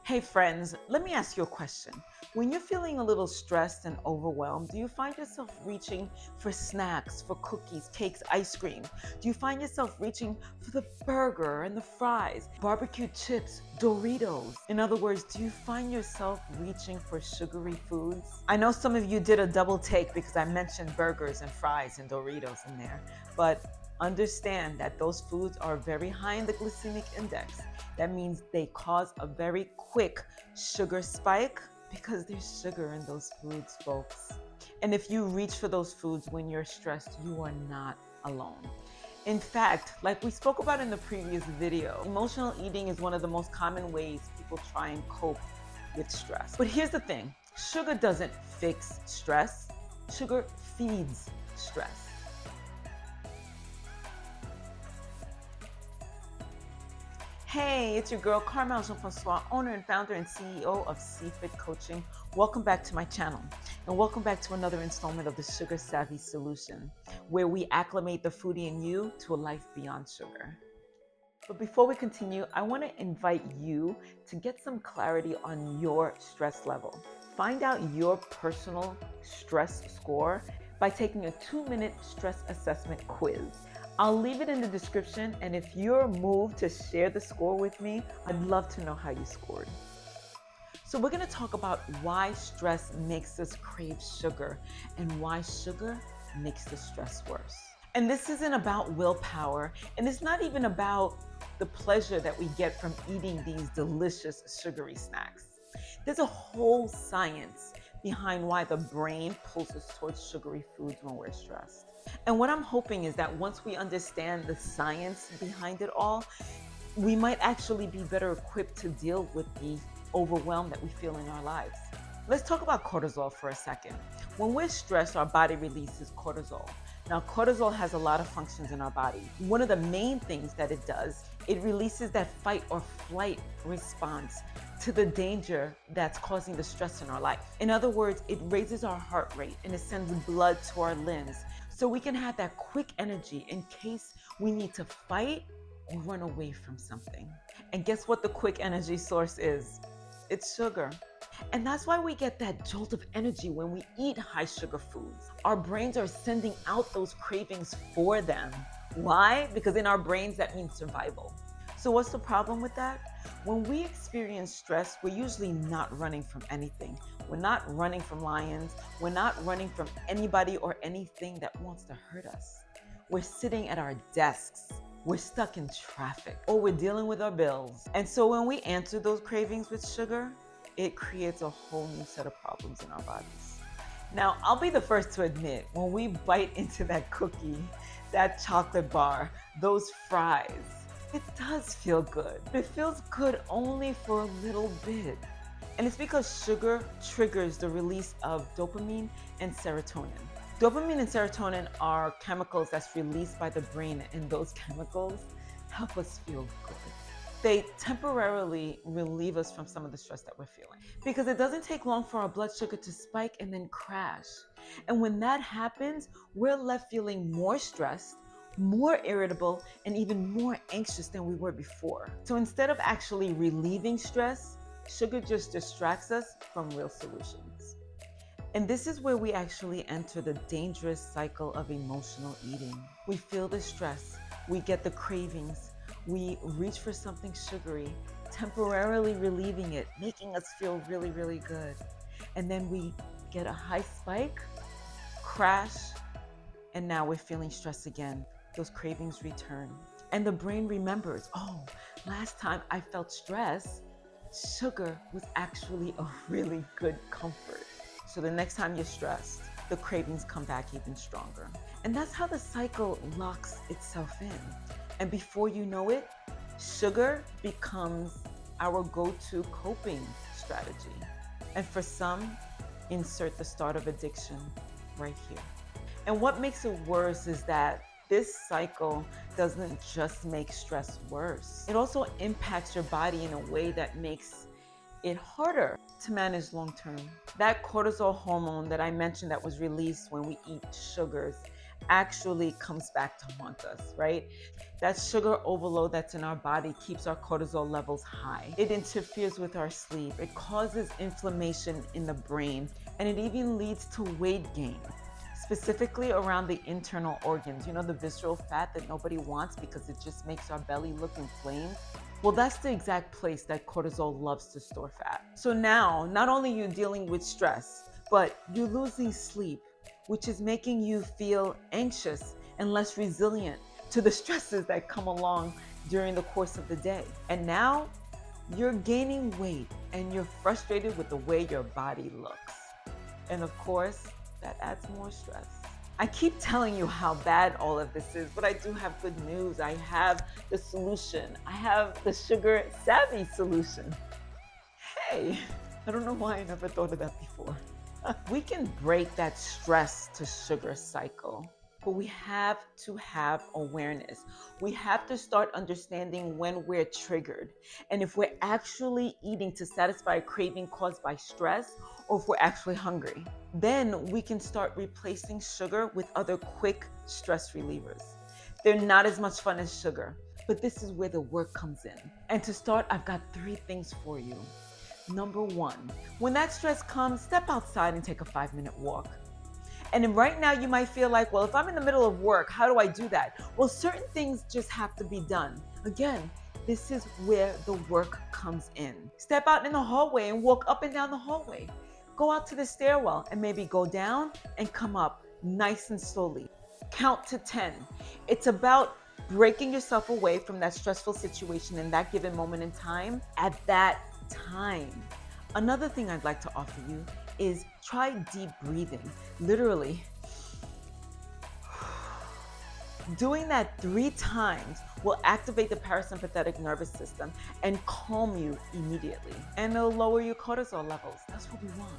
Hey friends, let me ask you a question. When you're feeling a little stressed and overwhelmed, do you find yourself reaching for snacks, for cookies, cakes, ice cream? Do you find yourself reaching for the burger and the fries, barbecue chips, Doritos? In other words, do you find yourself reaching for sugary foods? I know some of you did a double take because I mentioned burgers and fries and Doritos in there, but understand that those foods are very high in the glycemic index. That means they cause a very quick sugar spike because there's sugar in those foods, folks. And if you reach for those foods when you're stressed, you are not alone. In fact, like we spoke about in the previous video, emotional eating is one of the most common ways people try and cope with stress. But here's the thing, sugar doesn't fix stress, sugar feeds stress. Hey, it's your girl, Carmelle Jean-Francois, owner and founder and CEO of CFit Coaching. Welcome back to my channel, and welcome back to another installment of the Sugar Savvy Solution, where we acclimate the foodie in you to a life beyond sugar. But before we continue, I want to invite you to get some clarity on your stress level. Find out your personal stress score by taking a 2-minute stress assessment quiz. I'll leave it in the description, and if you're moved to share the score with me, I'd love to know how you scored. So we're going to talk about why stress makes us crave sugar and why sugar makes the stress worse. And this isn't about willpower, and it's not even about the pleasure that we get from eating these delicious sugary snacks. There's a whole science behind why the brain pulls us towards sugary foods when we're stressed. And what I'm hoping is that once we understand the science behind it all, we might actually be better equipped to deal with the overwhelm that we feel in our lives. Let's talk about cortisol for a second. When we're stressed, our body releases cortisol. Now, cortisol has a lot of functions in our body. One of the main things that it does, it releases that fight or flight response to the danger that's causing the stress in our life. In other words, it raises our heart rate and it sends blood to our limbs so we can have that quick energy in case we need to fight or run away from something. And guess what the quick energy source is? It's sugar. And that's why we get that jolt of energy when we eat high sugar foods. Our brains are sending out those cravings for them. Why? Because in our brains, that means survival. So what's the problem with that? When we experience stress, we're usually not running from anything. We're not running from lions. We're not running from anybody or anything that wants to hurt us. We're sitting at our desks. We're stuck in traffic, or we're dealing with our bills. And so when we answer those cravings with sugar, it creates a whole new set of problems in our bodies. Now, I'll be the first to admit, when we bite into that cookie, that chocolate bar, those fries, it does feel good. It feels good only for a little bit. And it's because sugar triggers the release of dopamine and serotonin. Dopamine and serotonin are chemicals that's released by the brain, and those chemicals help us feel good. They temporarily relieve us from some of the stress that we're feeling, because it doesn't take long for our blood sugar to spike and then crash. And when that happens, we're left feeling more stressed, more irritable, and even more anxious than we were before. So instead of actually relieving stress, sugar just distracts us from real solutions. And this is where we actually enter the dangerous cycle of emotional eating. We feel the stress, we get the cravings, we reach for something sugary, temporarily relieving it, making us feel really, really good. And then we get a high spike, crash, and now we're feeling stressed again. Those cravings return. And the brain remembers, oh, last time I felt stress, sugar was actually a really good comfort. So the next time you're stressed, the cravings come back even stronger. And that's how the cycle locks itself in. And before you know it, sugar becomes our go-to coping strategy. And for some, insert the start of addiction right here. And what makes it worse is that this cycle doesn't just make stress worse. It also impacts your body in a way that makes it harder to manage long term. That cortisol hormone that I mentioned that was released when we eat sugars actually comes back to haunt us, right? That sugar overload that's in our body keeps our cortisol levels high. It interferes with our sleep. It causes inflammation in the brain, and it even leads to weight gain, specifically around the internal organs. You know, the visceral fat that nobody wants because it just makes our belly look inflamed. Well, that's the exact place that cortisol loves to store fat. So now, not only are you dealing with stress, but you're losing sleep, which is making you feel anxious and less resilient to the stresses that come along during the course of the day. And now you're gaining weight and you're frustrated with the way your body looks. And of course, that adds more stress. I keep telling you how bad all of this is, but I do have good news. I have the solution. I have the sugar savvy solution. Hey, I don't know why I never thought of that before. We can break that stress to sugar cycle, but we have to have awareness. We have to start understanding when we're triggered and if we're actually eating to satisfy a craving caused by stress or if we're actually hungry. Then we can start replacing sugar with other quick stress relievers. They're not as much fun as sugar, but this is where the work comes in. And to start, I've got 3 things for you. Number 1, when that stress comes, step outside and take a 5-minute walk. And then right now you might feel like, well, if I'm in the middle of work, how do I do that? Well, certain things just have to be done. Again, this is where the work comes in. Step out in the hallway and walk up and down the hallway. Go out to the stairwell and maybe go down and come up nice and slowly. Count to 10. It's about breaking yourself away from that stressful situation in that given moment in time at that time. Another thing I'd like to offer you is try deep breathing. Literally, doing that 3 times will activate the parasympathetic nervous system and calm you immediately. And it'll lower your cortisol levels. That's what we want.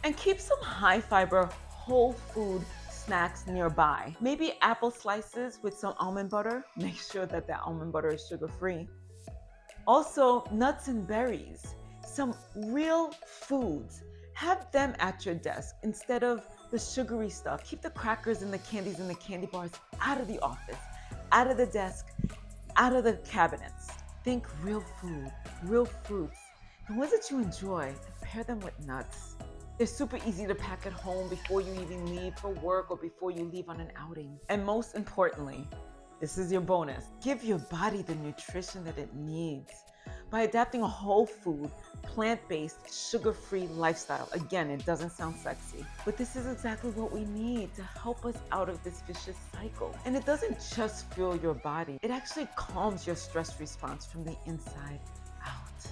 And keep some high fiber, whole food snacks nearby. Maybe apple slices with some almond butter. Make sure that the almond butter is sugar-free. Also, nuts and berries, some real foods. Have them at your desk instead of the sugary stuff. Keep the crackers and the candies and the candy bars out of the office, out of the desk, out of the cabinets. Think real food, real fruits, the ones that you enjoy, and pair them with nuts. They're super easy to pack at home before you even leave for work or before you leave on an outing. And most importantly, this is your bonus. Give your body the nutrition that it needs by adapting a whole food, plant-based, sugar-free lifestyle. Again, it doesn't sound sexy, but this is exactly what we need to help us out of this vicious cycle. And it doesn't just fuel your body, it actually calms your stress response from the inside out.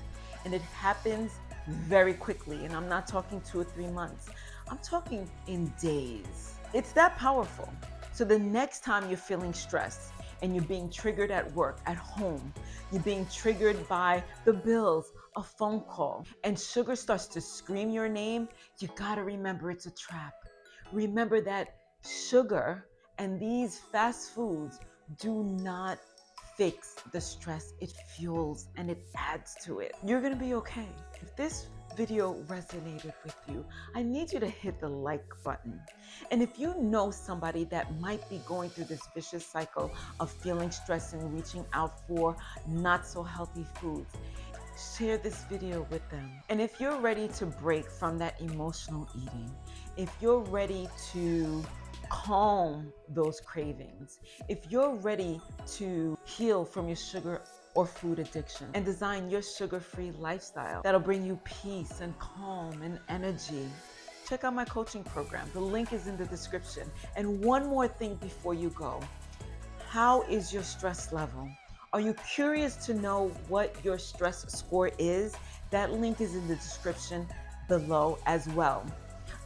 And it happens very quickly. And I'm not talking 2 or 3 months. I'm talking in days. It's that powerful. So the next time you're feeling stressed and you're being triggered at work, at home, you're being triggered by the bills, a phone call, and sugar starts to scream your name, you gotta remember it's a trap. Remember that sugar and these fast foods do not fix the stress. It fuels and it adds to it. You're gonna be okay. If this video resonated with you, I need you to hit the like button. And if you know somebody that might be going through this vicious cycle of feeling stressed and reaching out for not so healthy foods, share this video with them. And if you're ready to break from that emotional eating, if you're ready to calm those cravings, if you're ready to heal from your sugar or food addiction and design your sugar-free lifestyle that'll bring you peace and calm and energy, check out my coaching program. The link is in the description. And one more thing before you go. How is your stress level? Are you curious to know what your stress score is? That link is in the description below as well.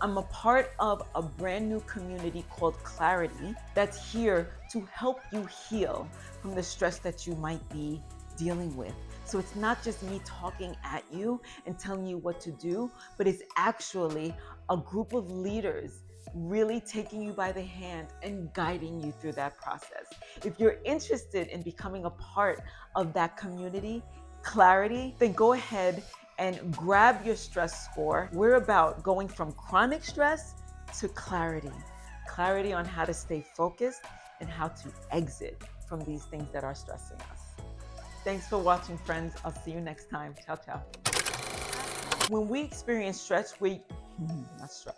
I'm a part of a brand new community called Clarity that's here to help you heal from the stress that you might be dealing with. So it's not just me talking at you and telling you what to do, but it's actually a group of leaders really taking you by the hand and guiding you through that process. If you're interested in becoming a part of that community, Clarity, then go ahead and grab your stress score. We're about going from chronic stress to clarity. clarity on how to stay focused and how to exit from these things that are stressing us. Thanks for watching, friends. I'll see you next time. Ciao, ciao. When we experience stretch, not stretch.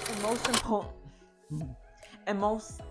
And most important, and most